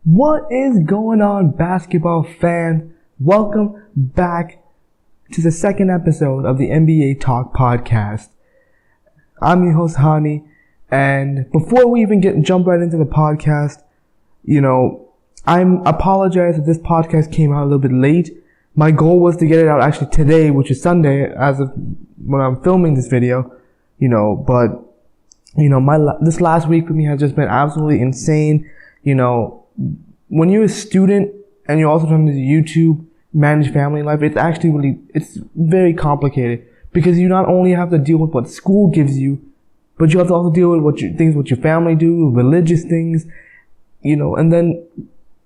What is going on, basketball fan? Welcome back to the second episode of the NBA Talk podcast. I'm your host, Hani, and before we even jump right into the podcast, I apologize that this podcast came out a little bit late. My goal was to get it out actually today, which is Sunday, as of when I'm filming this video, but this last week for me has just been absolutely insane. When you're a student and you're also trying to do YouTube, manage family life, it's very complicated, because you not only have to deal with what school gives you, but you have to also deal with what your family do, religious things, and then,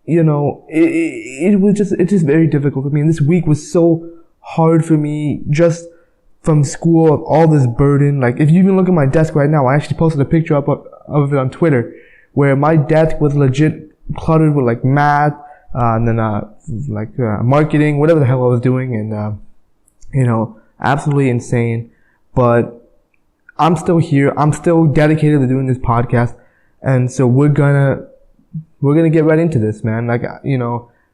it's just very difficult for me. And this week was so hard for me, just from school, of all this burden. Like, if you even look at my desk right now, I actually posted a picture up of it on Twitter, where my desk was legit cluttered with like math, and then marketing, whatever the hell I was doing, and absolutely insane. But I'm still here. I'm still dedicated to doing this podcast, and so we're gonna get right into this, man.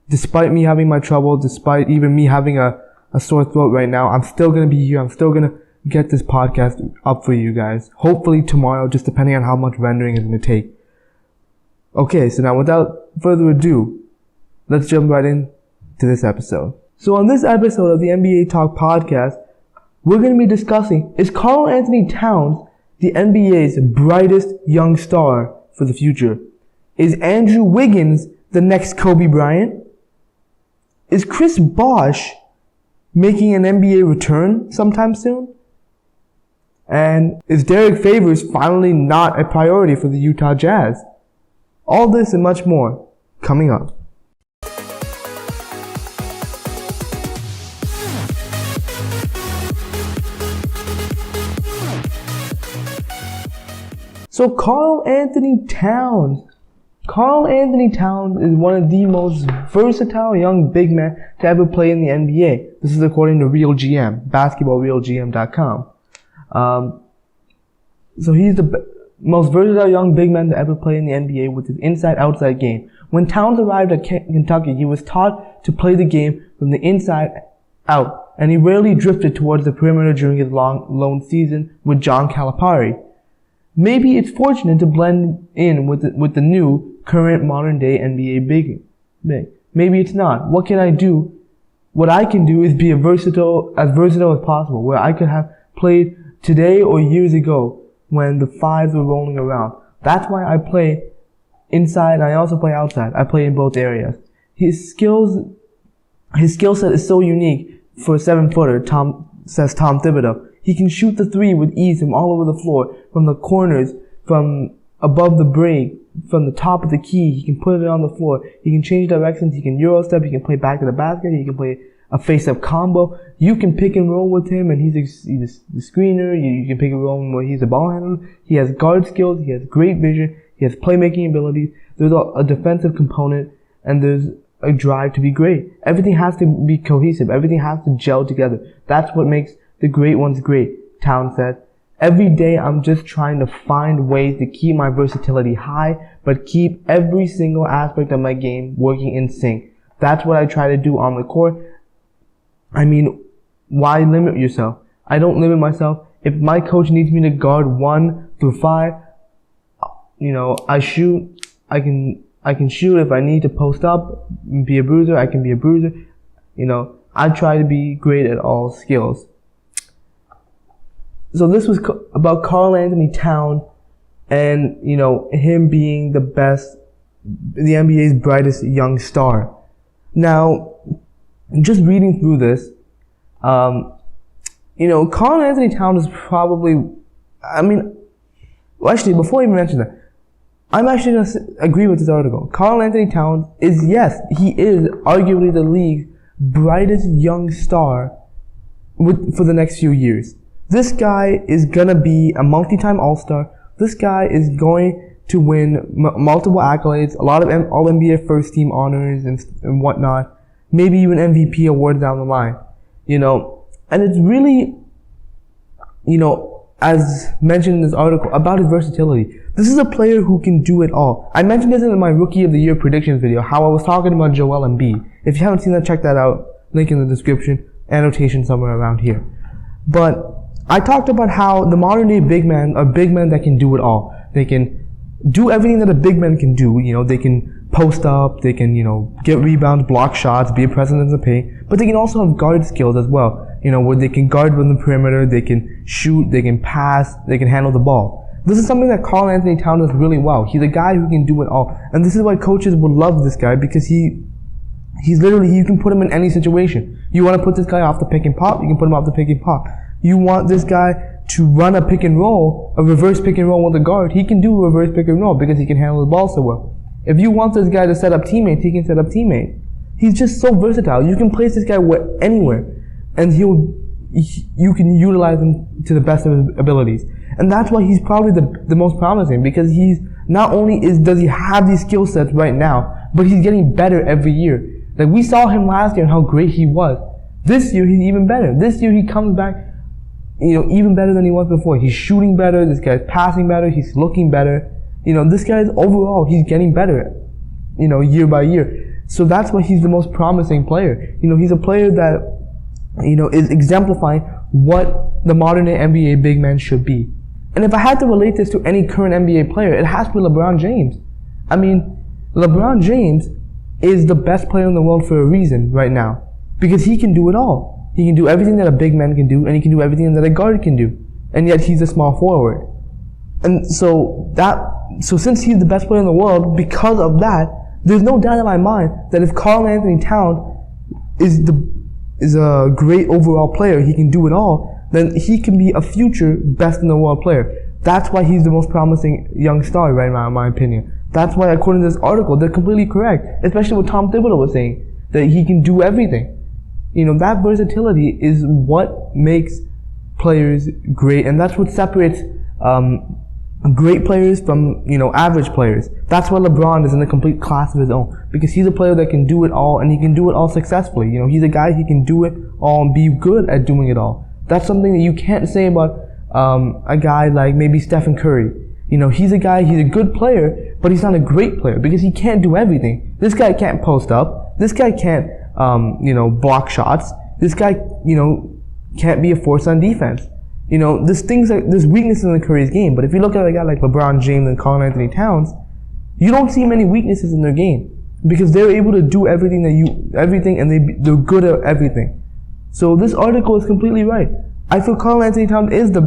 Despite me having my trouble, despite even me having a sore throat right now, I'm still gonna be here. I'm still gonna get this podcast up for you guys. Hopefully tomorrow, just depending on how much rendering it's gonna take. Okay, so now without further ado, let's jump right into this episode. So on this episode of the NBA Talk podcast, we're going to be discussing, is Karl Anthony Towns the NBA's brightest young star for the future? Is Andrew Wiggins the next Kobe Bryant? Is Chris Bosh making an NBA return sometime soon? And is Derek Favors finally not a priority for the Utah Jazz? All this and much more coming up. So Karl Anthony Towns. Karl Anthony Towns is one of the most versatile young big men to ever play in the NBA. This is according to Real GM, basketballrealgm.com. So he's the most versatile young big man to ever play in the NBA with his inside-outside game. When Towns arrived at Kentucky, he was taught to play the game from the inside out, and he rarely drifted towards the perimeter during his long loan season with John Calipari. Maybe it's fortunate to blend in with the new, current, modern-day NBA big. Maybe it's not. What can I do? What I can do is be as versatile as possible, where I could have played today or years ago, when the fives were rolling around. That's why I play inside and I also play outside. I play in both areas. His skill set is so unique for a 7-footer, says Tom Thibodeau. He can shoot the three with ease from all over the floor, from the corners, from above the break, from the top of the key. He can put it on the floor. He can change directions. He can Euro step. He can play back to the basket. He can play a face-up combo. You can pick and roll with him, and he's the screener. You can pick and roll where he's a ball handler. He has guard skills. He has great vision. He has playmaking abilities. There's a defensive component, and there's a drive to be great. Everything has to be cohesive. Everything has to gel together. That's what makes the great ones great, Towns said. Every day I'm just trying to find ways to keep my versatility high, but keep every single aspect of my game working in sync. That's what I try to do on the court. I mean, why limit yourself? I don't limit myself. If my coach needs me to guard 1 through 5, I shoot. I can shoot. If I need to post up, be a bruiser, I can be a bruiser. I try to be great at all skills. So this was about Karl Anthony Towns and, him being the NBA's brightest young star. Now, just reading through this, Karl Anthony Towns is probably, actually, before I even mention that, I'm actually going to agree with this article. Karl Anthony Towns he is arguably the league's brightest young star for the next few years. This guy is going to be a multi-time All-Star. This guy is going to win multiple accolades, a lot of All-NBA first-team honors and whatnot. Maybe even MVP awards down the line, and it's really, as mentioned in this article, about his versatility. This is a player who can do it all. I mentioned this in my Rookie of the Year predictions video, how I was talking about Joel Embiid. If you haven't seen that, check that out. Link in the description, annotation somewhere around here. But I talked about how the modern day big men are big men that can do it all. They can do everything that a big man can do. You know, they can post up, they can, you know, get rebounds, block shots, be a presence in the paint, but they can also have guard skills as well. You know, where they can guard from the perimeter, they can shoot, they can pass, they can handle the ball. This is something that Karl Anthony Towns does really well. He's a guy who can do it all. And this is why coaches would love this guy, because he's literally, you can put him in any situation. You want to put this guy off the pick and pop, you can put him off the pick and pop. You want this guy to run a pick and roll, a reverse pick and roll with a guard, he can do a reverse pick and roll because he can handle the ball so well. If you want this guy to set up teammates, he can set up teammates. He's just so versatile. You can place this guy anywhere, and you can utilize him to the best of his abilities. And that's why he's probably the most promising, because he's not only does he have these skill sets right now, but he's getting better every year. Like, we saw him last year and how great he was. This year he's even better. This year he comes back, you know, even better than he was before. He's shooting better, this guy's passing better, he's looking better. You know, this guy's overall, he's getting better, you know, year by year. So that's why he's the most promising player. You know, he's a player that, you know, is exemplifying what the modern day NBA big man should be. And if I had to relate this to any current NBA player, it has to be LeBron James. I mean, LeBron James is the best player in the world for a reason right now, because he can do it all. He can do everything that a big man can do, and he can do everything that a guard can do. And yet he's a small forward. And so since he's the best player in the world, because of that, there's no doubt in my mind that if Karl Anthony Towns is a great overall player, he can do it all, then he can be a future best in the world player. That's why he's the most promising young star right now, in my opinion. That's why, according to this article, they're completely correct, especially what Tom Thibodeau was saying, that he can do everything. You know, that versatility is what makes players great, and that's what separates great players from, you know, average players. That's why LeBron is in a complete class of his own, because he's a player that can do it all, and he can do it all successfully. You know, he's a guy who can do it all and be good at doing it all. That's something that you can't say about a guy like maybe Stephen Curry. You know, he's a good player, but he's not a great player because he can't do everything. This guy can't post up. This guy can't, you know, block shots. This guy, you know, can't be a force on defense. You know, there's weaknesses in the Curry's game, but if you look at a guy like LeBron James and Karl Anthony Towns, you don't see many weaknesses in their game because they're able to do everything and they're good at everything. So this article is completely right. I feel Karl Anthony Towns is the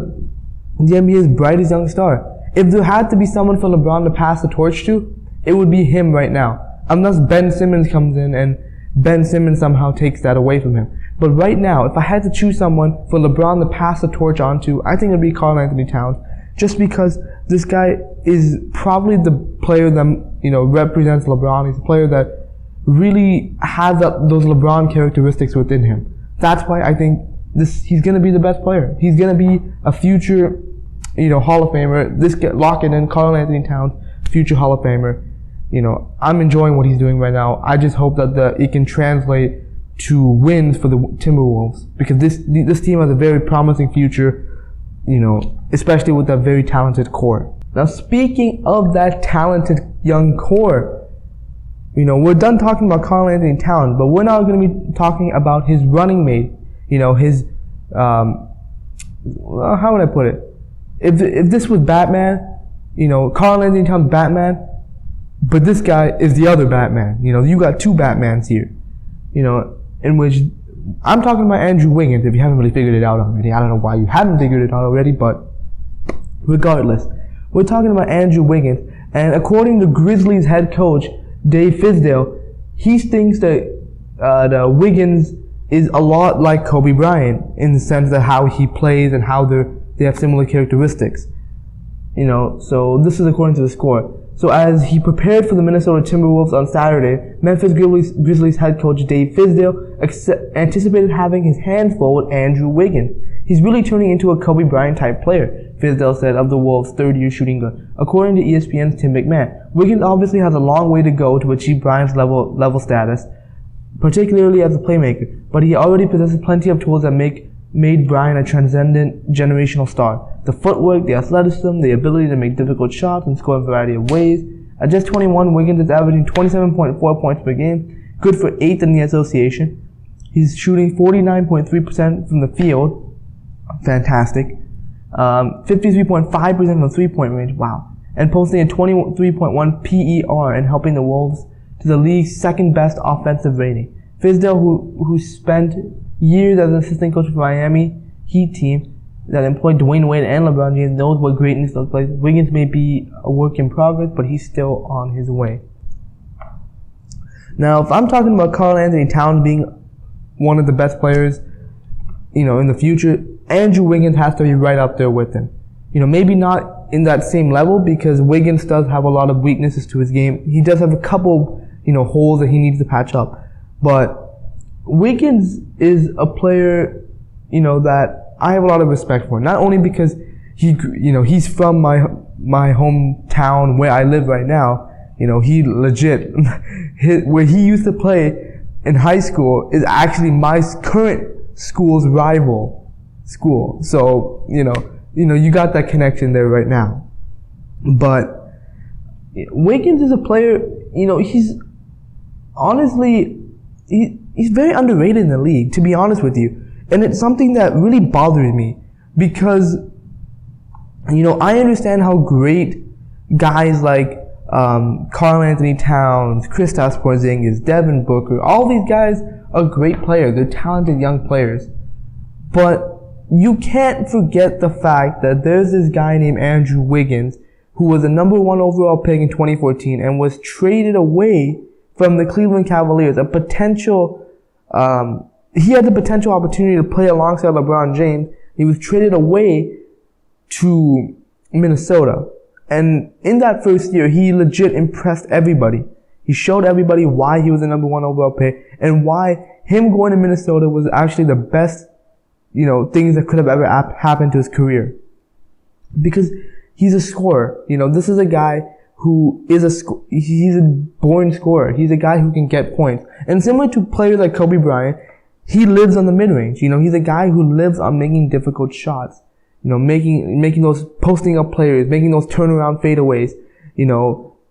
NBA's brightest young star. If there had to be someone for LeBron to pass the torch to, it would be him right now. Unless Ben Simmons comes in and Ben Simmons somehow takes that away from him. But right now, if I had to choose someone for LeBron to pass the torch on to, I think it would be Karl Anthony Towns. Just because this guy is probably the player that, you know, represents LeBron. He's a player that really has those LeBron characteristics within him. That's why I think he's going to be the best player. He's going to be a future, you know, Hall of Famer. Lock it in, Karl Anthony Towns, future Hall of Famer. You know, I'm enjoying what he's doing right now. I just hope that it can translate to wins for the Timberwolves, because this team has a very promising future, you know, especially with that very talented core. Now, speaking of that talented young core, you know, we're done talking about Karl Anthony Towns, but we're now going to be talking about his running mate. You know, his how would I put it? If this was Batman, you know, Karl Anthony Towns Batman, but this guy is the other Batman. You know, you got two Batmans here. You know, in which I'm talking about Andrew Wiggins, if you haven't really figured it out already. I don't know why you haven't figured it out already, but regardless, we're talking about Andrew Wiggins. And according to Grizzlies head coach Dave Fizdale, he thinks that Wiggins is a lot like Kobe Bryant in the sense that how he plays and how they have similar characteristics. You know, so this is according to the score. So as he prepared for the Minnesota Timberwolves on Saturday, Memphis Grizzlies head coach Dave Fizdale anticipated having his hands full with Andrew Wiggins. He's really turning into a Kobe Bryant type player, Fizdale said of the Wolves' third-year shooting guard. According to ESPN's Tim McMahon, Wiggins obviously has a long way to go to achieve Bryant's level status, particularly as a playmaker, but he already possesses plenty of tools that make made Bryant a transcendent generational star. The footwork, the athleticism, the ability to make difficult shots and score a variety of ways. At just 21, Wiggins is averaging 27.4 points per game, good for 8th in the association. He's shooting 49.3% from the field, fantastic. 53.5% from the three-point range, wow. And posting a 23.1 PER and helping the Wolves to the league's second best offensive rating. Fizdale, who spent years as an assistant coach for Miami Heat team that employed Dwayne Wade and LeBron James, knows what greatness looks like. Wiggins may be a work in progress, but he's still on his way. Now, if I'm talking about Karl Anthony Towns being one of the best players, in the future, Andrew Wiggins has to be right up there with him. Maybe not in that same level, because Wiggins does have a lot of weaknesses to his game. He does have a couple, holes that he needs to patch up. But Wiggins is a player, that I have a lot of respect for. Not only because he's from my hometown where I live right now. He legit, where he used to play in high school is actually my current school's rival school. So, you got that connection there right now. But Wiggins is a player, he's honestly, he's very underrated in the league, to be honest with you. And it's something that really bothers me because, I understand how great guys like Karl Anthony Towns, Kristaps Porzingis, Devin Booker, all these guys are great players. They're talented young players. But you can't forget the fact that there's this guy named Andrew Wiggins who was the number 1 overall pick in 2014 and was traded away from the Cleveland Cavaliers. He had the potential opportunity to play alongside LeBron James. He was traded away to Minnesota. And in that first year, he legit impressed everybody. He showed everybody why he was the number 1 overall pick and why him going to Minnesota was actually the best, things that could have ever happened to his career. Because he's a scorer. This is a guy who is he's a born scorer. He's a guy who can get points. And similar to players like Kobe Bryant, he lives on the mid-range. He's a guy who lives on making difficult shots. Making those posting up players, making those turnaround fadeaways,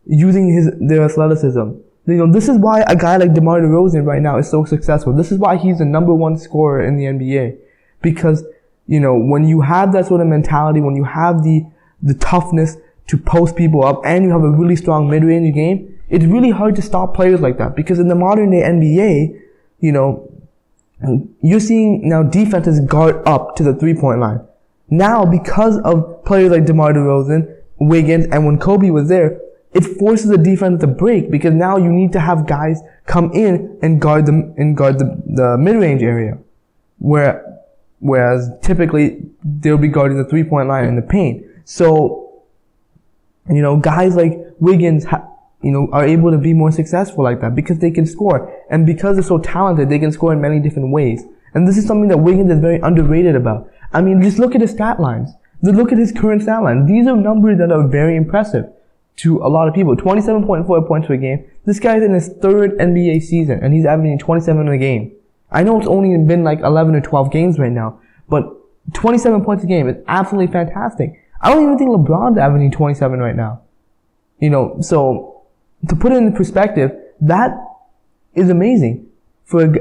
using their athleticism. This is why a guy like DeMar DeRozan right now is so successful. This is why he's the number 1 scorer in the NBA. Because, when you have that sort of mentality, when you have the toughness to post people up and you have a really strong mid-range game, it's really hard to stop players like that. Because in the modern day NBA, you're seeing now defenses guard up to the 3-point line. Now, because of players like DeMar DeRozan, Wiggins, and when Kobe was there, it forces the defense to break because now you need to have guys come in and guard the mid-range area. Whereas typically they'll be guarding the 3-point line in the paint. So, guys like Wiggins, are able to be more successful like that because they can score. And because they're so talented, they can score in many different ways. And this is something that Wiggins is very underrated about. I mean, just look at his stat lines. Look at his current stat lines. These are numbers that are very impressive to a lot of people. 27.4 points per game. This guy's in his 3rd NBA season, and he's averaging 27 in a game. I know it's only been like 11 or 12 games right now, but 27 points a game is absolutely fantastic. I don't even think LeBron's averaging 27 right now. So to put it in perspective, that is amazing for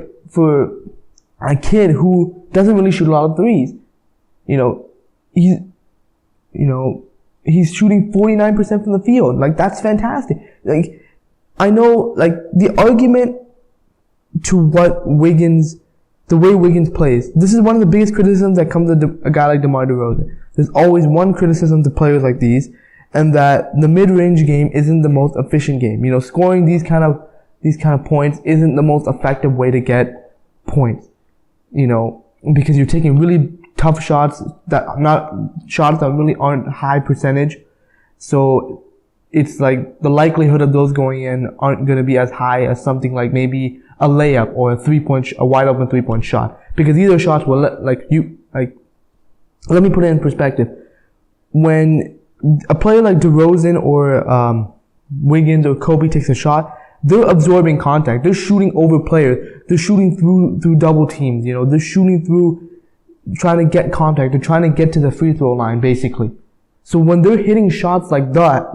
a kid who doesn't really shoot a lot of threes. He's shooting 49% from the field. Like, that's fantastic. Like, I know, like, the argument to the way Wiggins plays, this is one of the biggest criticisms that comes to a guy like DeMar DeRozan. There's always one criticism to players like these, and that the mid-range game isn't the most efficient game. Scoring these kind of points isn't the most effective way to get points. Because you're taking really tough shots that really aren't high percentage. So it's like the likelihood of those going in aren't going to be as high as something like maybe a layup or a wide open 3-point shot. Because these are shots where let me put it in perspective. When a player like DeRozan or Wiggins or Kobe takes a shot, they're absorbing contact. They're shooting over players. They're shooting through double teams. They're shooting through trying to get contact. They're trying to get to the free throw line, basically. So when they're hitting shots like that,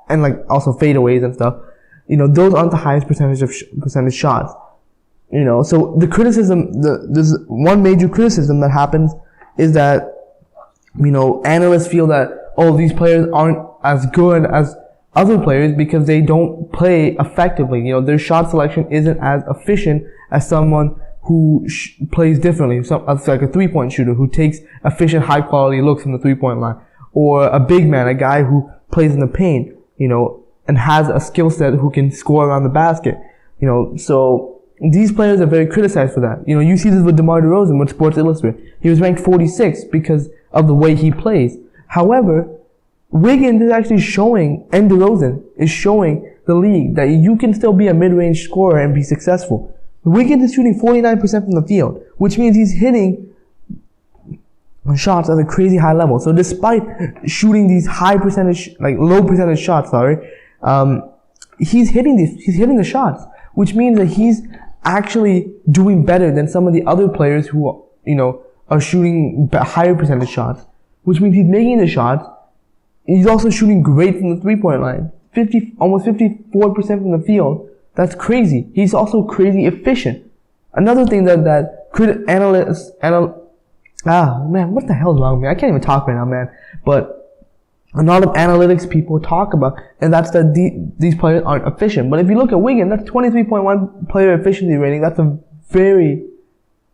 and like also fadeaways and stuff, those aren't the highest percentage shots. So the criticism, there's one major criticism that happens is that, analysts feel that, these players aren't as good as other players because they don't play effectively. Their shot selection isn't as efficient as someone who plays differently. It's like a 3-point shooter who takes efficient, high quality looks from the 3-point line, or a big man, a guy who plays in the paint, and has a skill set who can score around the basket. So these players are very criticized for that. You see this with DeMar DeRozan with Sports Illustrated. He was ranked 46 because of the way he plays. However, Wiggins is actually showing, and DeRozan is showing the league that you can still be a mid-range scorer and be successful. Wiggins is shooting 49% from the field, which means he's hitting shots at a crazy high level. So despite shooting these low percentage shots, he's hitting the shots, which means that he's actually doing better than some of the other players who, are shooting higher percentage shots, which means he's making the shots. He's also shooting great from the 3-point line. Almost 54% from the field. That's crazy. He's also crazy efficient. Another thing that analysts, man, what the hell is wrong with me? I can't even talk right now, man. But a lot of analytics people talk about, and that's that these players aren't efficient. But if you look at Wiggins, that's 23.1 player efficiency rating. That's a very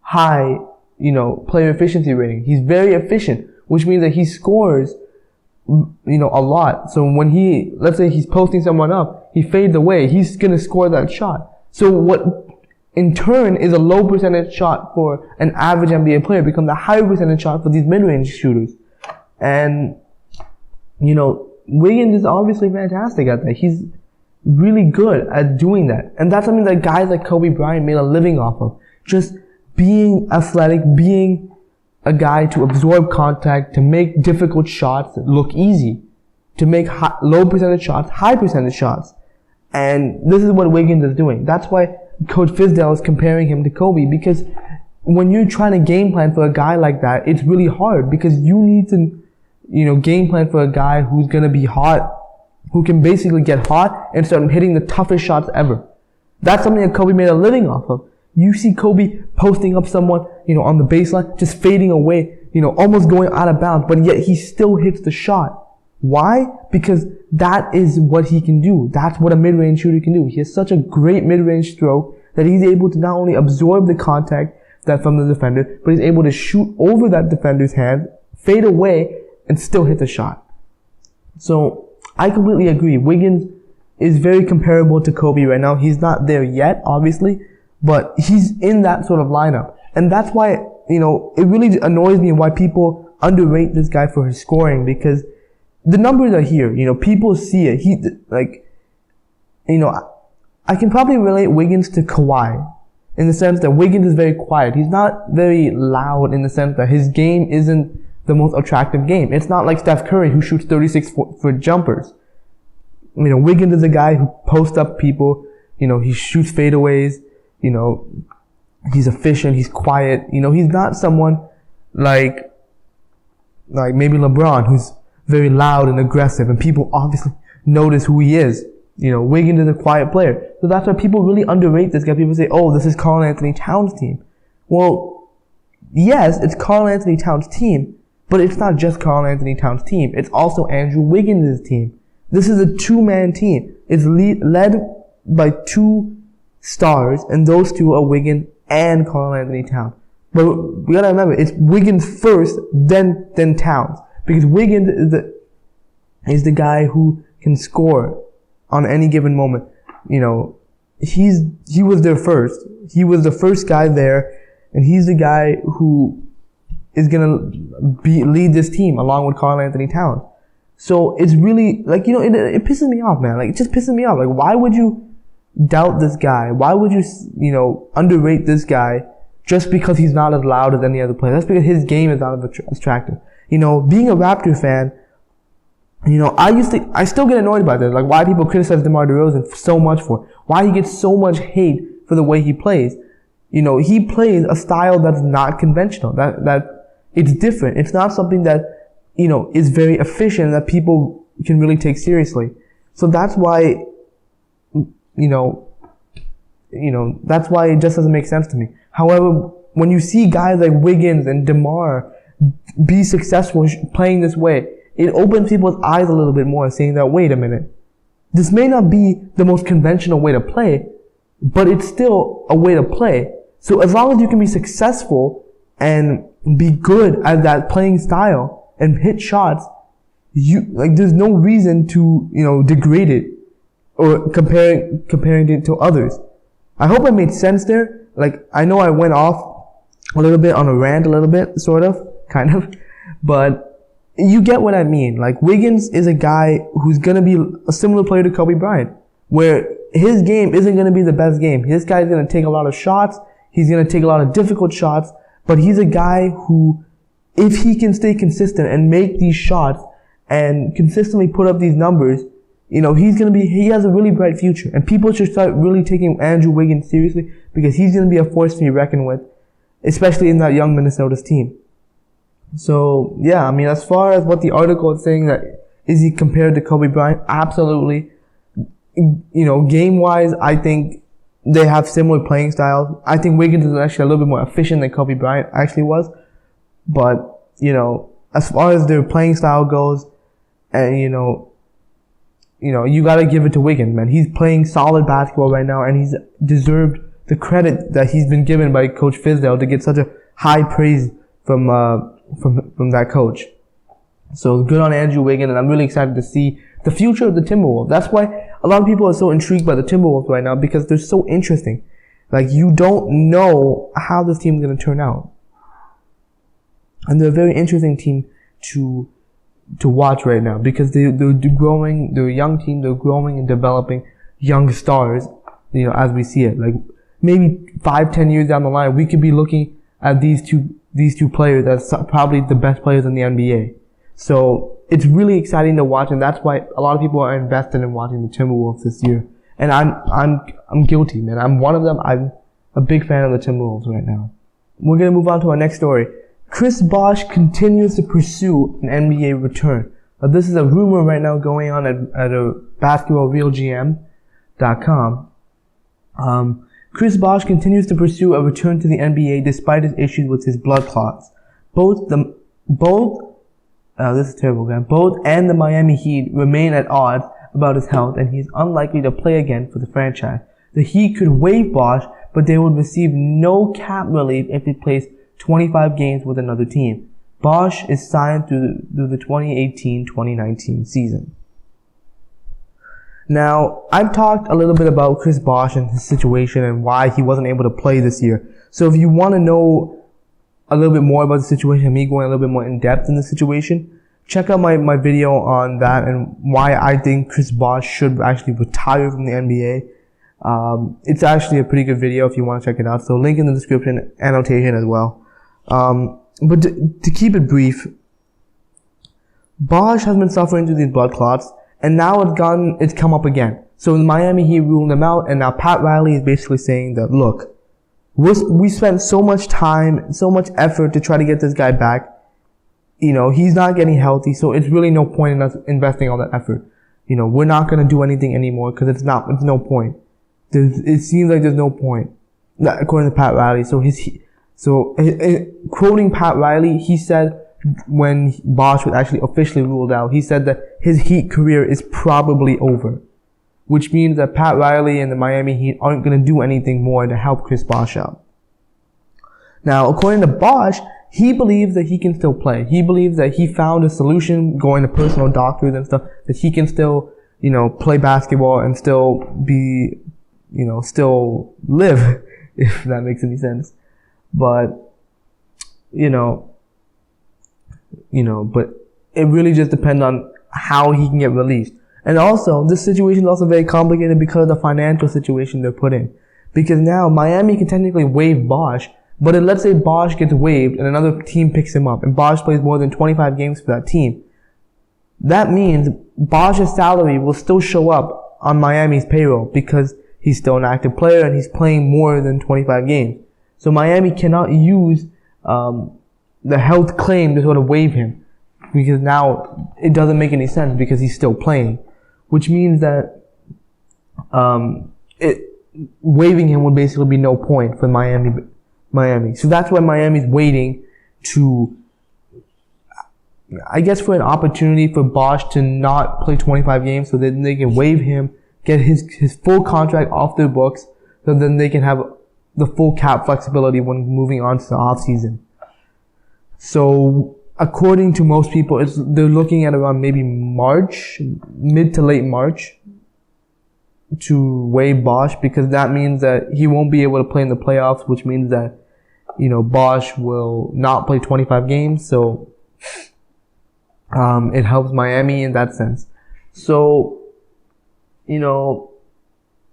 high, player efficiency rating. He's very efficient, which means that he scores, a lot. So when let's say he's posting someone up, he fades away, he's gonna score that shot. So what in turn is a low percentage shot for an average NBA player becomes a higher percentage shot for these mid-range shooters. And, Wiggins is obviously fantastic at that. He's really good at doing that. And that's something that guys like Kobe Bryant made a living off of. Just being athletic, being a guy to absorb contact, to make difficult shots look easy, to make low percentage shots, high percentage shots. And this is what Wiggins is doing. That's why Coach Fizdale is comparing him to Kobe, because when you're trying to game plan for a guy like that, it's really hard because you need to, game plan for a guy who's going to be hot, who can basically get hot and start hitting the toughest shots ever. That's something that Kobe made a living off of. You see Kobe posting up someone, on the baseline, just fading away, almost going out of bounds, but yet he still hits the shot. Why? Because that is what he can do. That's what a mid-range shooter can do. He has such a great mid-range stroke that he's able to not only absorb the contact from the defender, but he's able to shoot over that defender's hand, fade away, and still hit the shot. So I completely agree. Wiggins is very comparable to Kobe right now. He's not there yet, obviously, but he's in that sort of lineup. And that's why, it really annoys me why people underrate this guy for his scoring, because the numbers are here. People see it. I can probably relate Wiggins to Kawhi in the sense that Wiggins is very quiet. He's not very loud in the sense that his game isn't the most attractive game. It's not like Steph Curry who shoots 36-foot jumpers. Wiggins is a guy who posts up people. He shoots fadeaways. He's efficient. He's quiet. He's not someone like maybe LeBron who's very loud and aggressive and people obviously notice who he is. Wiggins is a quiet player. So that's why people really underrate this guy. People say, this is Karl Anthony Towns' team. Well, yes, it's Karl Anthony Towns' team, but it's not just Karl Anthony Towns' team. It's also Andrew Wiggins' team. This is a two-man team. It's led by two stars, and those two are Wiggins and Karl Anthony Towns. But we gotta remember, it's Wiggins first, then Towns. Because Wiggins is the guy who can score on any given moment. He was there first. He was the first guy there, and he's the guy who is gonna lead this team along with Karl Anthony Towns. So it's really it pisses me off, man. It just pisses me off. Why would you doubt this guy? Why would you underrate this guy just because he's not as loud as any other player? That's because his game is not as attractive. Being a Raptor fan, I still get annoyed by this. Why people criticize DeMar DeRozan so much for, why he gets so much hate for the way he plays. he plays a style that's not conventional, that it's different. It's not something that, is very efficient that people can really take seriously. So that's why, that's why it just doesn't make sense to me. However, when you see guys like Wiggins and DeMar be successful playing this way, it opens people's eyes a little bit more, saying that, wait a minute, this may not be the most conventional way to play, but it's still a way to play. So as long as you can be successful and be good at that playing style and hit shots, there's no reason to, degrade it or comparing it to others. I hope I made sense there. I know I went off a little bit on a rant, a little bit, sort of, kind of, but you get what I mean. Wiggins is a guy who's gonna be a similar player to Kobe Bryant, where his game isn't gonna be the best game. This guy's gonna take a lot of shots. He's gonna take a lot of difficult shots, but he's a guy who, if he can stay consistent and make these shots and consistently put up these numbers, he has a really bright future. And people should start really taking Andrew Wiggins seriously, because he's gonna be a force to be reckoned with, especially in that young Minnesota's team. So, yeah, as far as what the article is saying, that is he compared to Kobe Bryant? Absolutely. Game-wise, I think they have similar playing styles. I think Wiggins is actually a little bit more efficient than Kobe Bryant actually was. But, as far as their playing style goes, and, you gotta give it to Wiggins, man. He's playing solid basketball right now, and he's deserved the credit that he's been given by Coach Fizdale to get such a high praise from that coach. So good on Andrew Wiggins, and I'm really excited to see the future of the Timberwolves. That's why a lot of people are so intrigued by the Timberwolves right now, because they're so interesting. You don't know how this team is going to turn out. And they're a very interesting team to watch right now, because they're growing, they're a young team, they're growing and developing young stars, as we see it. Maybe 5-10 years down the line, we could be looking at these two players as probably the best players in the NBA. So it's really exciting to watch, and that's why a lot of people are invested in watching the Timberwolves this year. And I'm guilty, man. I'm one of them. I'm a big fan of the Timberwolves right now. We're gonna move on to our next story. Chris Bosh continues to pursue an NBA return. Now, this is a rumor right now going on at basketballrealgm.com. Chris Bosh continues to pursue a return to the NBA despite his issues with his blood clots. Both and the Miami Heat remain at odds about his health, and he's unlikely to play again for the franchise. The Heat could waive Bosh, but they would receive no cap relief if he plays 25 games with another team. Bosh is signed through the 2018-2019 season. Now, I've talked a little bit about Chris Bosh and his situation and why he wasn't able to play this year. So if you want to know a little bit more about the situation, me going a little bit more in depth in the situation, check out my video on that and why I think Chris Bosh should actually retire from the NBA. It's actually a pretty good video if you want to check it out. So link in the description, annotation as well. But to keep it brief, Bosh has been suffering through these blood clots, and now it's come up again. So in Miami, he ruled him out, and now Pat Riley is basically saying that, look, we spent so much time, so much effort to try to get this guy back. He's not getting healthy, so it's really no point in us investing all that effort. We're not going to do anything anymore because it's no point. It seems like there's no point, according to Pat Riley. So quoting Pat Riley, he said when Bosh was actually officially ruled out, he said that his Heat career is probably over, which means that Pat Riley and the Miami Heat aren't going to do anything more to help Chris Bosh out. Now, according to Bosh, he believes that he can still play. He believes that he found a solution, going to personal doctors and stuff, that he can still, play basketball and still be, still live, if that makes any sense. But, but it really just depends on how he can get released. And also, this situation is also very complicated because of the financial situation they're put in. Because now Miami can technically waive Bosh, but let's say Bosh gets waived and another team picks him up and Bosh plays more than 25 games for that team. That means Bosh's salary will still show up on Miami's payroll because he's still an active player and he's playing more than 25 games. So Miami cannot use the health claim to sort of waive him, because now it doesn't make any sense because he's still playing, which means that waiving him would basically be no point for Miami. So that's why Miami's waiting to, I guess, for an opportunity for Bosh to not play 25 games so that they can waive him, get his full contract off their books, so then they can have the full cap flexibility when moving on to the offseason. So according to most people, they're looking at around maybe March, mid to late March, to waive Bosh, because that means that he won't be able to play in the playoffs, which means that, Bosh will not play 25 games. So it helps Miami in that sense. So,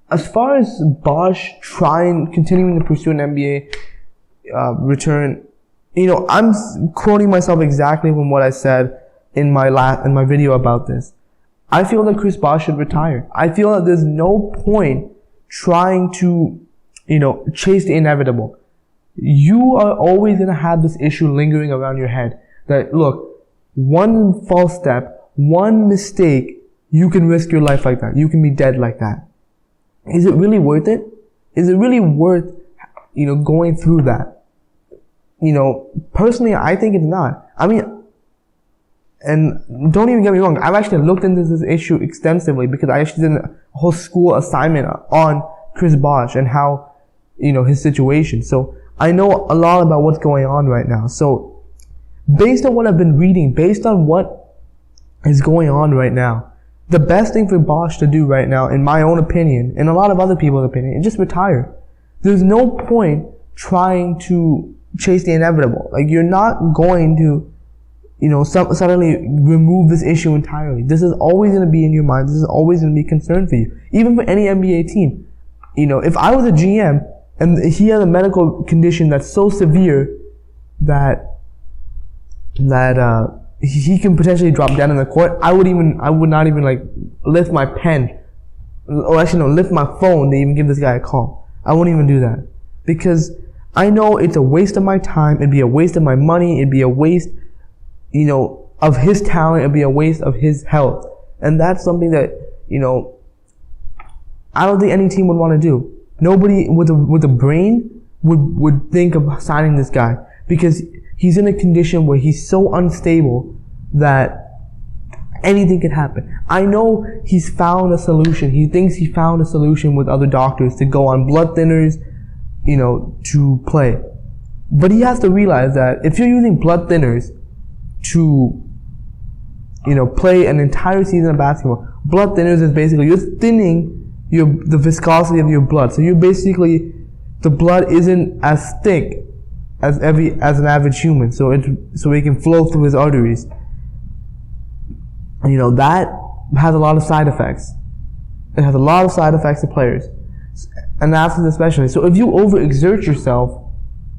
as far as Bosh continuing to pursue an NBA return, I'm quoting myself exactly from what I said in my video about this. I feel that Chris Bosh should retire. I feel that there's no point trying to, chase the inevitable. You are always going to have this issue lingering around your head that, look, one false step, one mistake, you can risk your life like that. You can be dead like that. Is it really worth it? Is it really worth, going through that? Personally, I think it's not. I mean, and don't even get me wrong, I've actually looked into this issue extensively because I actually did a whole school assignment on Chris Bosh and how, his situation. So I know a lot about what's going on right now. So based on what I've been reading, based on what is going on right now, the best thing for Bosh to do right now, in my own opinion, and a lot of other people's opinion, is just retire. There's no point trying to chase the inevitable. Like, you're not going to, suddenly remove this issue entirely. This is always going to be in your mind. This is always going to be a concern for you. Even for any NBA team. If I was a GM and he had a medical condition that's so severe that he can potentially drop dead in the court, I would not even lift my pen, or actually no, lift my phone to even give this guy a call. I wouldn't even do that, because I know it's a waste of my time. It'd be a waste of my money. It'd be a waste, of his talent. It'd be a waste of his health, and that's something that I don't think any team would want to do. Nobody with a brain would think of signing this guy, because he's in a condition where he's so unstable that anything could happen. I know he's found a solution. He thinks he found a solution with other doctors to go on blood thinners, to play. But he has to realize that if you're using blood thinners to, play an entire season of basketball, blood thinners is basically, you're thinning the viscosity of your blood. So you're basically, the blood isn't as thick as an average human, so it can flow through his arteries. That has a lot of side effects. It has a lot of side effects to players, and athletes especially. So if you overexert yourself,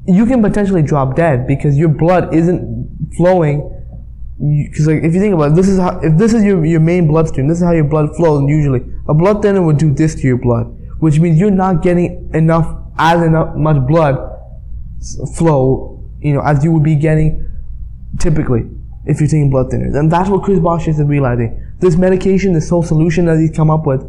you can potentially drop dead because your blood isn't flowing. Because if you think about it, if this is your main bloodstream, this is how your blood flows. And usually, a blood thinner would do this to your blood, which means you're not getting much blood flow, as you would be getting typically if you're taking blood thinners. And that's what Chris Bosh is realizing. This medication, this whole solution that he's come up with,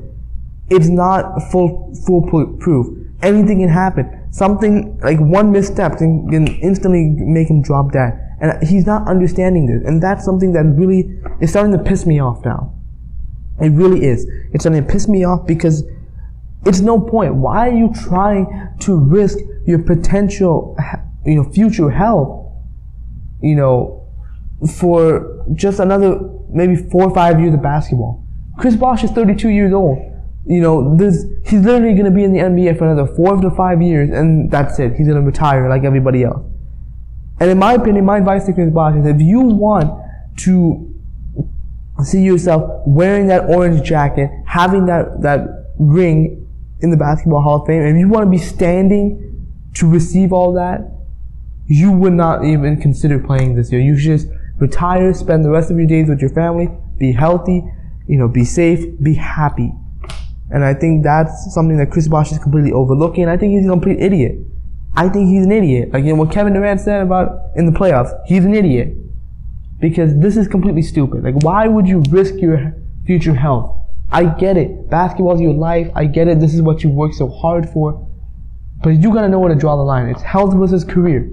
it's not foolproof. Anything can happen. Something like one misstep can instantly make him drop dead. And he's not understanding this. And that's something that really is starting to piss me off now. It really is. It's starting to piss me off because it's no point. Why are you trying to risk your potential, future health, for just another maybe 4 or 5 years of basketball? Chris Bosh is 32 years old. He's literally going to be in the NBA for another 4 to 5 years, and that's it. He's going to retire like everybody else. And in my opinion, my advice to Chris Bosh is, if you want to see yourself wearing that orange jacket, having that ring in the Basketball Hall of Fame, and if you want to be standing to receive all that, you would not even consider playing this year. You should just retire, spend the rest of your days with your family, be healthy, be safe, be happy. And I think that's something that Chris Bosh is completely overlooking, and I think he's a complete idiot. I think he's an idiot. Like, what Kevin Durant said about in the playoffs, he's an idiot. Because this is completely stupid. Like, why would you risk your future health? I get it. Basketball's your life. I get it. This is what you work so hard for. But you gotta know where to draw the line. It's health versus career.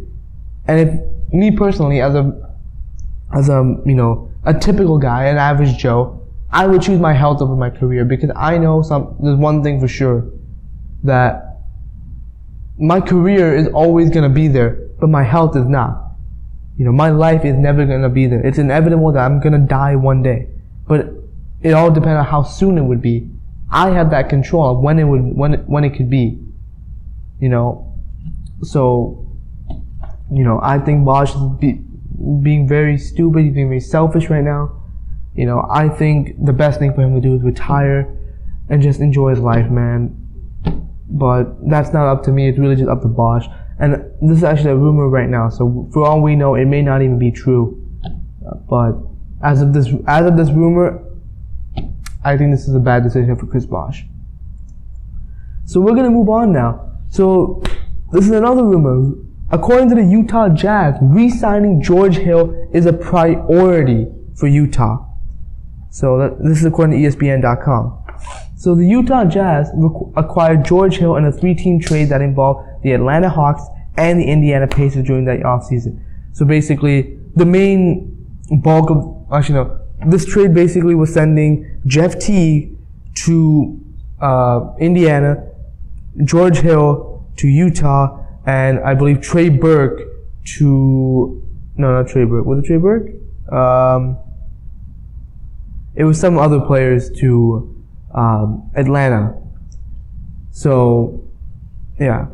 And if me personally, as a typical guy, an average Joe, I would choose my health over my career, because I know there's one thing for sure, that my career is always gonna be there, but my health is not. My life is never gonna be there. It's inevitable that I'm gonna die one day. But it all depends on how soon it would be. I have that control of when it could be. So, I think Bosh is being very stupid. He's being very selfish right now. I think the best thing for him to do is retire and just enjoy his life, man. But that's not up to me. It's really just up to Bosh. And this is actually a rumor right now. So for all we know, it may not even be true. But as of this rumor, I think this is a bad decision for Chris Bosh. So we're gonna move on now. So this is another rumor. According to the Utah Jazz, re-signing George Hill is a priority for Utah. So this is according to ESPN.com. So the Utah Jazz acquired George Hill in a 3-team trade that involved the Atlanta Hawks and the Indiana Pacers during that offseason. So basically, the main bulk of, this trade basically was sending Jeff Teague to Indiana, George Hill to Utah, and I believe Trey Burke to, no, not Trey Burke. Was it Trey Burke? It was some other players to Atlanta. So, yeah.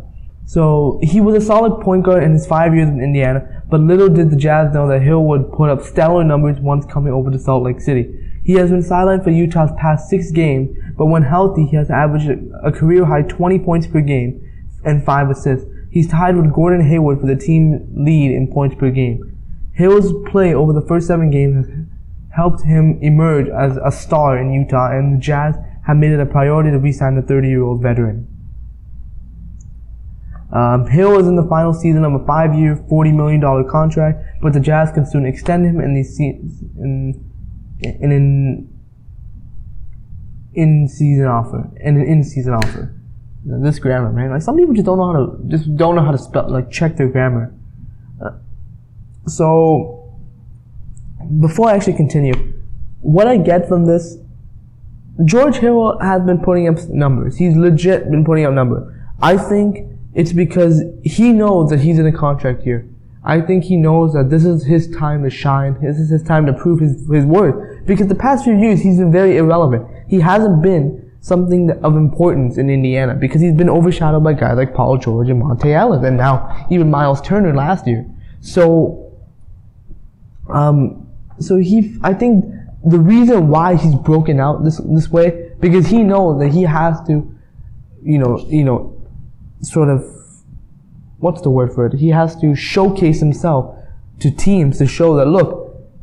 So, he was a solid point guard in his 5 years in Indiana, but little did the Jazz know that Hill would put up stellar numbers once coming over to Salt Lake City. He has been sidelined for Utah's past 6 games, but when healthy, he has averaged a career-high 20 points per game and 5 assists. He's tied with Gordon Hayward for the team lead in points per game. Hill's play over the first 7 games has helped him emerge as a star in Utah, and the Jazz have made it a priority to re-sign the 30-year-old veteran. Hill is in the final season of a 5-year, $40 million contract, but the Jazz can soon extend him in an in-season offer. This grammar, man. Like, some people just don't know how to spell, like, check their grammar. So, before I actually continue, what I get from this, George Hill has been putting up numbers. He's legit been putting up numbers. I think it's because he knows that he's in a contract year. I think he knows that this is his time to shine. This is his time to prove his worth. Because the past few years, he's been very irrelevant. He hasn't been something of importance in Indiana because he's been overshadowed by guys like Paul George and Monte Ellis, and now even Miles Turner last year. So, I think the reason why he's broken out this way, because he knows that he has to, sort of, what's the word for it? He has to showcase himself to teams to show that, look,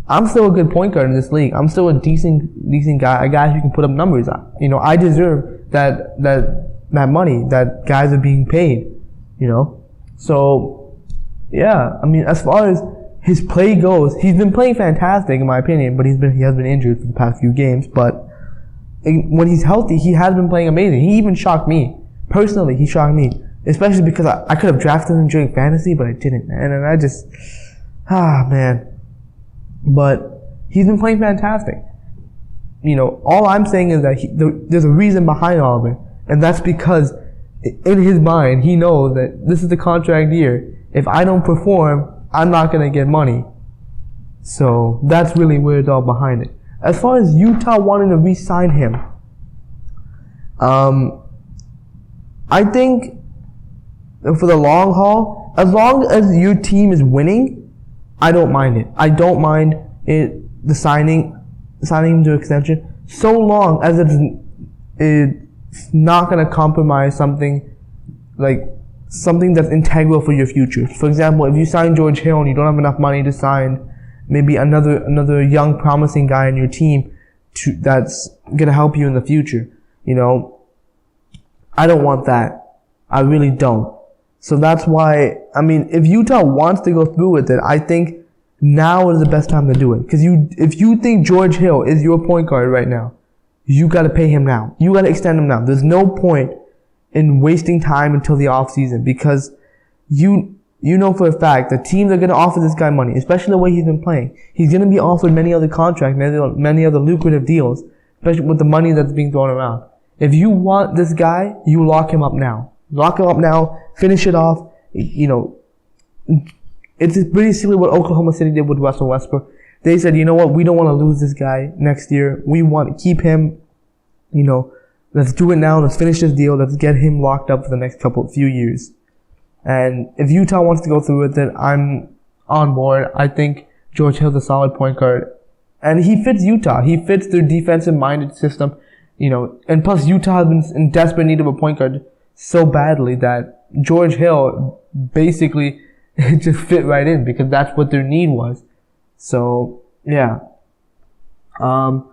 I'm still a good point guard in this league. I'm still a decent guy, a guy who can put up numbers. I deserve that money that guys are being paid, So, yeah, I mean, as far as his play goes, he's been playing fantastic in my opinion, but he has been injured for the past few games. But when he's healthy, he has been playing amazing. He even shocked me. Personally, he shocked me. Especially because I could have drafted him during fantasy, but I didn't, man. And I just, man. But he's been playing fantastic. All I'm saying is that there's a reason behind all of it. And that's because in his mind, he knows that this is the contract year. If I don't perform, I'm not going to get money. So that's really where it's all behind it. As far as Utah wanting to re-sign him, I think for the long haul, as long as your team is winning, I don't mind it. I don't mind signing him to extension, so long as it's not going to compromise something that's integral for your future. For example, if you sign George Hill and you don't have enough money to sign maybe another young promising guy on your team that's going to help you in the future, I don't want that. I really don't. So that's why, I mean, if Utah wants to go through with it, I think now is the best time to do it. Because if you think George Hill is your point guard right now, you got to pay him now. You got to extend him now. There's no point in wasting time until the off season, because you know for a fact that teams are going to offer this guy money, especially the way he's been playing. He's going to be offered many other contracts, many other lucrative deals, especially with the money that's being thrown around. If you want this guy, you lock him up now. Lock him up now. Finish it off. You know, it's pretty silly what Oklahoma City did with Russell Westbrook. They said, you know what, we don't want to lose this guy next year. We want to keep him. You know, let's do it now. Let's finish this deal. Let's get him locked up for the next few years. And if Utah wants to go through with it, I'm on board. I think George Hill's a solid point guard. And he fits Utah. He fits their defensive-minded system. You know, and plus Utah has been in desperate need of a point guard so badly that George Hill basically just fit right in, because that's what their need was. So, yeah. So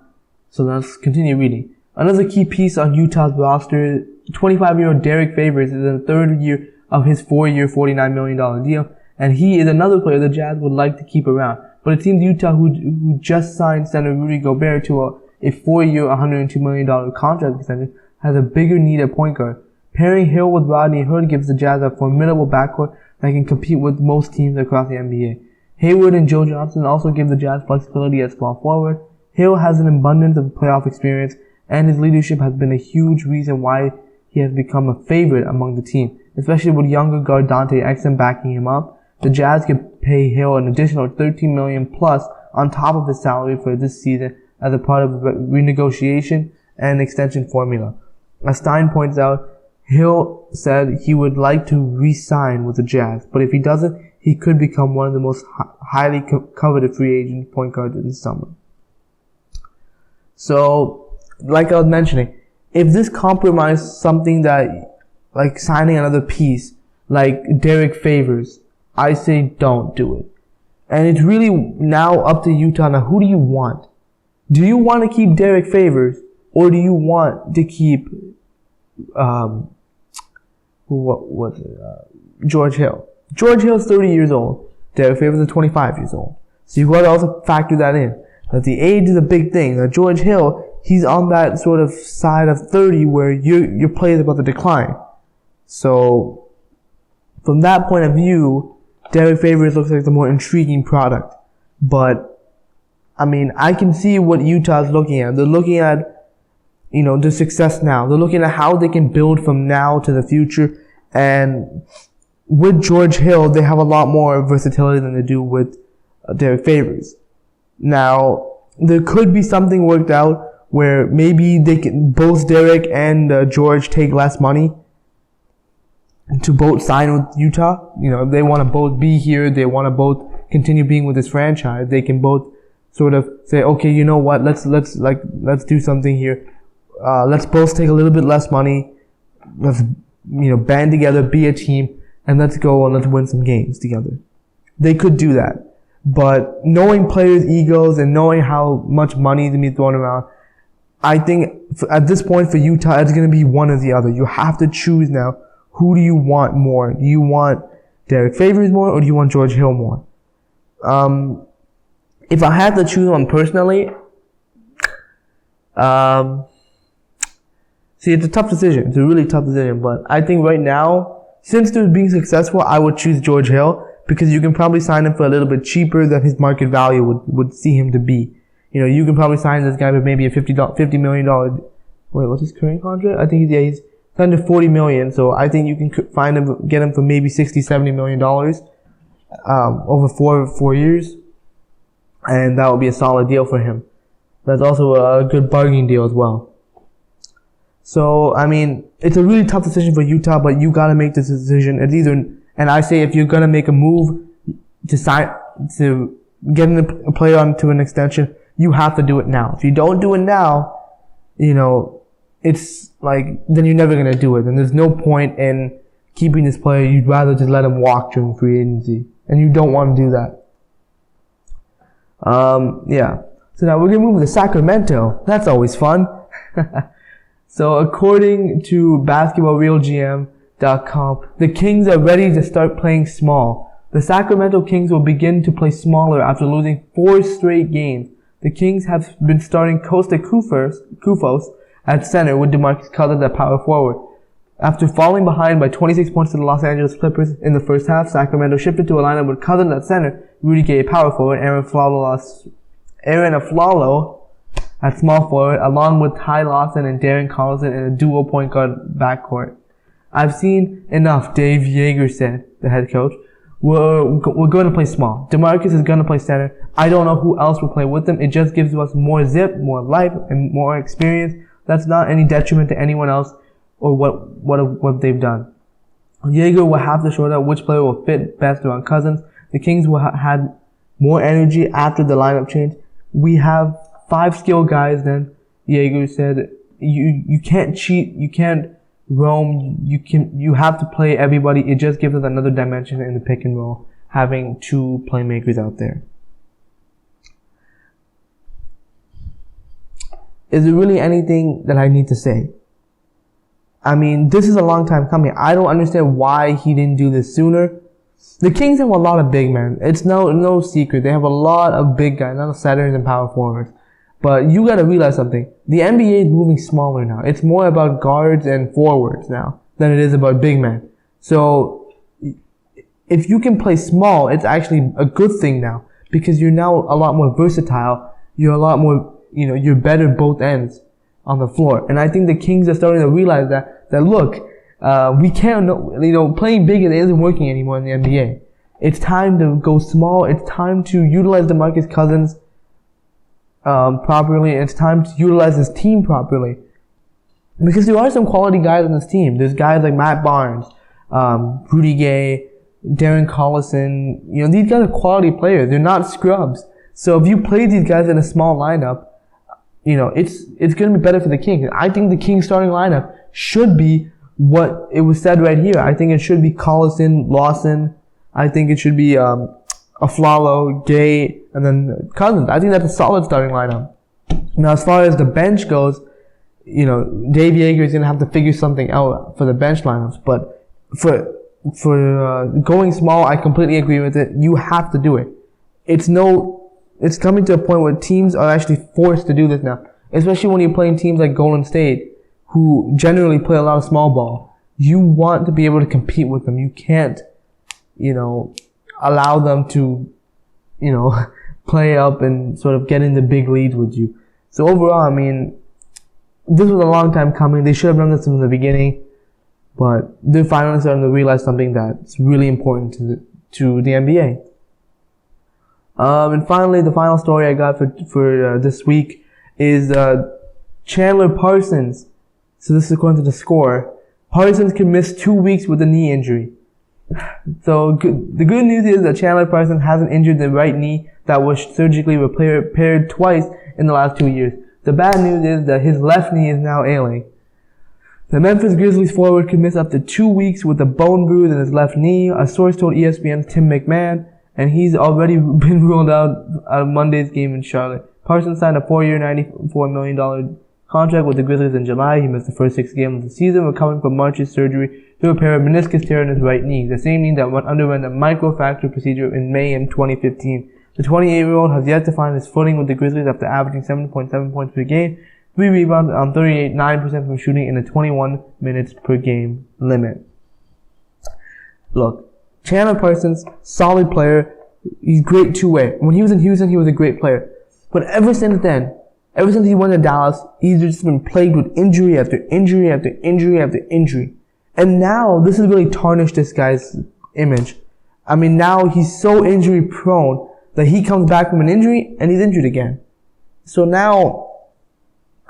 let's continue reading. Another key piece on Utah's roster, 25-year-old Derek Favors is in the third year of his 4-year, $49 million deal, and he is another player the Jazz would like to keep around. But it seems Utah, who just signed center Rudy Gobert to a 4-year, $102 million contract extension, has a bigger need at point guard. Pairing Hill with Rodney Hood gives the Jazz a formidable backcourt that can compete with most teams across the NBA. Hayward and Joe Johnson also give the Jazz flexibility at small forward. Hill has an abundance of playoff experience, and his leadership has been a huge reason why he has become a favorite among the team, especially with younger guard Dante Exum backing him up. The Jazz could pay Hill an additional $13 million plus on top of his salary for this season as a part of a renegotiation and extension formula. As Stein points out, Hill said he would like to re-sign with the Jazz, but if he doesn't, he could become one of the most highly coveted free agent point guards in the summer. So, like I was mentioning, if this compromises something that, like signing another piece, like Derek Favors, I say don't do it. And it's really now up to Utah. Now, who do you want? Do you want to keep Derek Favors, or do you want to keep, George Hill? George Hill's 30 years old. Derek Favors is 25 years old. So you've got to also factor that in. That the age is a big thing. That George Hill, he's on that sort of side of 30 where your play is about to decline. So, from that point of view, Derek Favors looks like the more intriguing product. But, I mean, I can see what Utah's looking at. They're looking at, you know, their success now. They're looking at how they can build from now to the future. And with George Hill, they have a lot more versatility than they do with Derek Favors. Now, there could be something worked out where maybe they can, both Derek and George take less money to both sign with Utah. You know, if they want to both be here, they want to both continue being with this franchise, they can both sort of say, okay, you know what, let's do something here. Let's both take a little bit less money. Let's, you know, band together, be a team, and let's go and let's win some games together. They could do that. But knowing players' egos and knowing how much money is going to be thrown around, I think at this point for Utah, it's going to be one or the other. You have to choose now. Who do you want more? Do you want Derek Favors more, or do you want George Hill more? If I had to choose one personally, see, it's a tough decision. It's a really tough decision. But I think right now, since they're being successful, I would choose George Hill, because you can probably sign him for a little bit cheaper than his market value would see him to be. You know, you can probably sign this guy with maybe a $50 million. Wait, what's his current contract? I think he's signed to $40 million. So I think you can get him for maybe $60-70 million over four years, and that would be a solid deal for him. That's also a good bargaining deal as well. So I mean, it's a really tough decision for Utah, but you gotta make this decision. It's either. And I say if you're gonna make a move to get a player onto an extension, you have to do it now. If you don't do it now, you know, it's like, then you're never gonna do it. And there's no point in keeping this player. You'd rather just let him walk during free agency. And you don't want to do that. Yeah. So now we're gonna move to Sacramento. That's always fun. So according to Basketball Real GM, NBA.com. The Kings are ready to start playing small. The Sacramento Kings will begin to play smaller after losing 4 straight games. The Kings have been starting Costa Koufos at center with DeMarcus Cousins at power forward. After falling behind by 26 points to the Los Angeles Clippers in the first half, Sacramento shifted to a lineup with Cousins at center, Rudy Gay at power forward, Aaron Aflalo at small forward, along with Ty Lawson and Darren Collison in a duo point guard backcourt. I've seen enough, Dave Yeager said, the head coach. We're going to play small. DeMarcus is going to play center. I don't know who else will play with him. It just gives us more zip, more life, and more experience. That's not any detriment to anyone else or what they've done. Yeager will have to sort out which player will fit best around Cousins. The Kings will had more energy after the lineup change. We have 5 skilled guys then, Yeager said. You can't cheat, you can't roam, you have to play everybody. It just gives us another dimension in the pick and roll, having 2 playmakers out there. Is there really anything that I need to say? I mean, this is a long time coming. I don't understand why he didn't do this sooner. The Kings have a lot of big men. It's no secret. They have a lot of big guys, not centers and power forwards. But you gotta realize something. The NBA is moving smaller now. It's more about guards and forwards now than it is about big men. So, if you can play small, it's actually a good thing now. Because you're now a lot more versatile. You're a lot more, you're better both ends on the floor. And I think the Kings are starting to realize that look, we can't, playing big isn't working anymore in the NBA. It's time to go small. It's time to utilize DeMarcus Cousins properly. It's time to utilize his team properly. Because there are some quality guys on this team. There's guys like Matt Barnes, Rudy Gay, Darren Collison. These guys are quality players. They're not scrubs. So if you play these guys in a small lineup, it's going to be better for the Kings. I think the Kings starting lineup should be what it was said right here. I think it should be Collison, Lawson. I think it should be Aflalo, Gay, and then Cousins. I think that's a solid starting lineup. Now, as far as the bench goes, Dave Yeager is going to have to figure something out for the bench lineups. But for going small, I completely agree with it. You have to do it. It's coming to a point where teams are actually forced to do this now. Especially when you're playing teams like Golden State, who generally play a lot of small ball. You want to be able to compete with them. You can't, allow them to, play up and sort of get in the big leads with you. So overall, I mean, this was a long time coming. They should have done this from the beginning, but they're finally starting to realize something that's really important to the NBA. And finally, the final story I got for this week is Chandler Parsons. So this is according to the Score. Parsons could miss 2 weeks with a knee injury. So the good news is that Chandler Parsons hasn't injured the right knee that was surgically repaired twice in the last 2 years. The bad news is that his left knee is now ailing. The Memphis Grizzlies forward could miss up to 2 weeks with a bone bruise in his left knee, a source told ESPN's Tim McMahon, and he's already been ruled out of Monday's game in Charlotte. Parsons signed a 4-year, $94 million contract with the Grizzlies in July. He missed the first 6 games of the season, recovering from March's surgery to repair a meniscus tear in his right knee, the same knee that underwent a microfracture procedure in May in 2015. The 28-year-old has yet to find his footing with the Grizzlies after averaging 7.7 points per game, 3 rebounds on 38.9% from shooting in a 21 minutes per game limit. Look, Chandler Parsons, solid player. He's great two-way. When he was in Houston, he was a great player. But ever since then, ever since he went to Dallas, he's just been plagued with injury after injury after injury after injury. And now, this has really tarnished this guy's image. I mean, now he's so injury prone that he comes back from an injury and he's injured again. So now,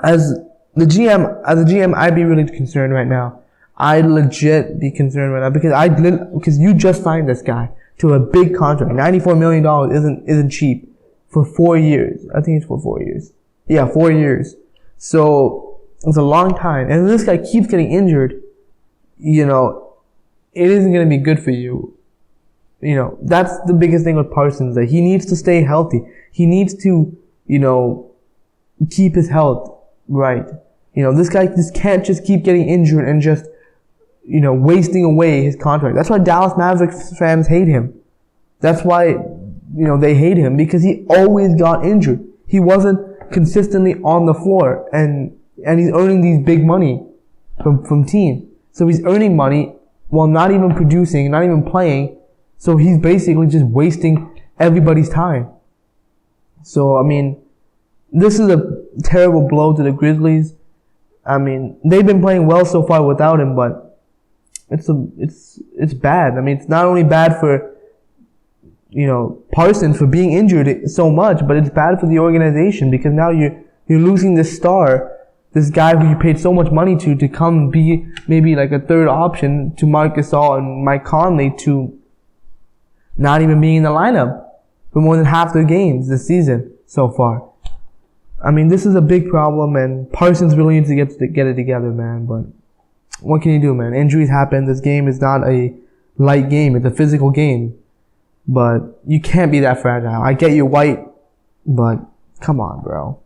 as a GM, I'd be really concerned right now. I'd legit be concerned right now because you just signed this guy to a big contract. $94 million isn't cheap for 4 years. I think it's for 4 years. Yeah, 4 years. So, it's a long time. And if this guy keeps getting injured, it isn't going to be good for you. That's the biggest thing with Parsons, that he needs to stay healthy. He needs to, keep his health right. This guy just can't just keep getting injured and just, wasting away his contract. That's why Dallas Mavericks fans hate him. That's why, they hate him, because he always got injured. He wasn't consistently on the floor, and he's earning these big money from teams. So he's earning money while not even producing, not even playing. So he's basically just wasting everybody's time. So, this is a terrible blow to the Grizzlies. They've been playing well so far without him, but it's bad. It's not only bad for, Parsons for being injured so much, but it's bad for the organization, because now you're losing this star, this guy who you paid so much money to come be maybe like a third option to Marc Gasol and Mike Conley, to not even being in the lineup for more than half their games this season so far. This is a big problem, and Parsons really needs to get it together, man. But what can you do, man? Injuries happen. This game is not a light game. It's a physical game. But you can't be that fragile. I get you're white, but come on, bro.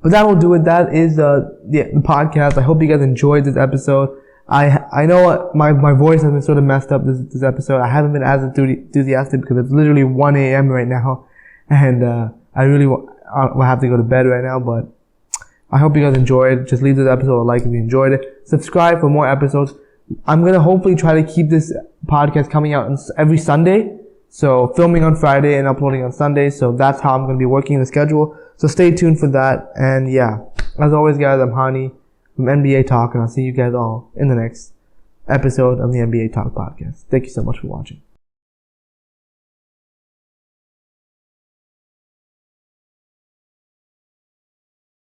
But that will do it. That is the podcast. I hope you guys enjoyed this episode. I know my voice has been sort of messed up this episode. I haven't been as enthusiastic because it's literally 1 a.m. right now, and I really will have to go to bed right now. But I hope you guys enjoyed. Just leave this episode a like if you enjoyed it. Subscribe for more episodes. I'm gonna hopefully try to keep this podcast coming out every Sunday. So filming on Friday and uploading on Sunday. So that's how I'm gonna be working the schedule. So stay tuned for that. And yeah, as always, guys, I'm Hani from NBA Talk, and I'll see you guys all in the next episode of the NBA Talk podcast. Thank you so much for watching.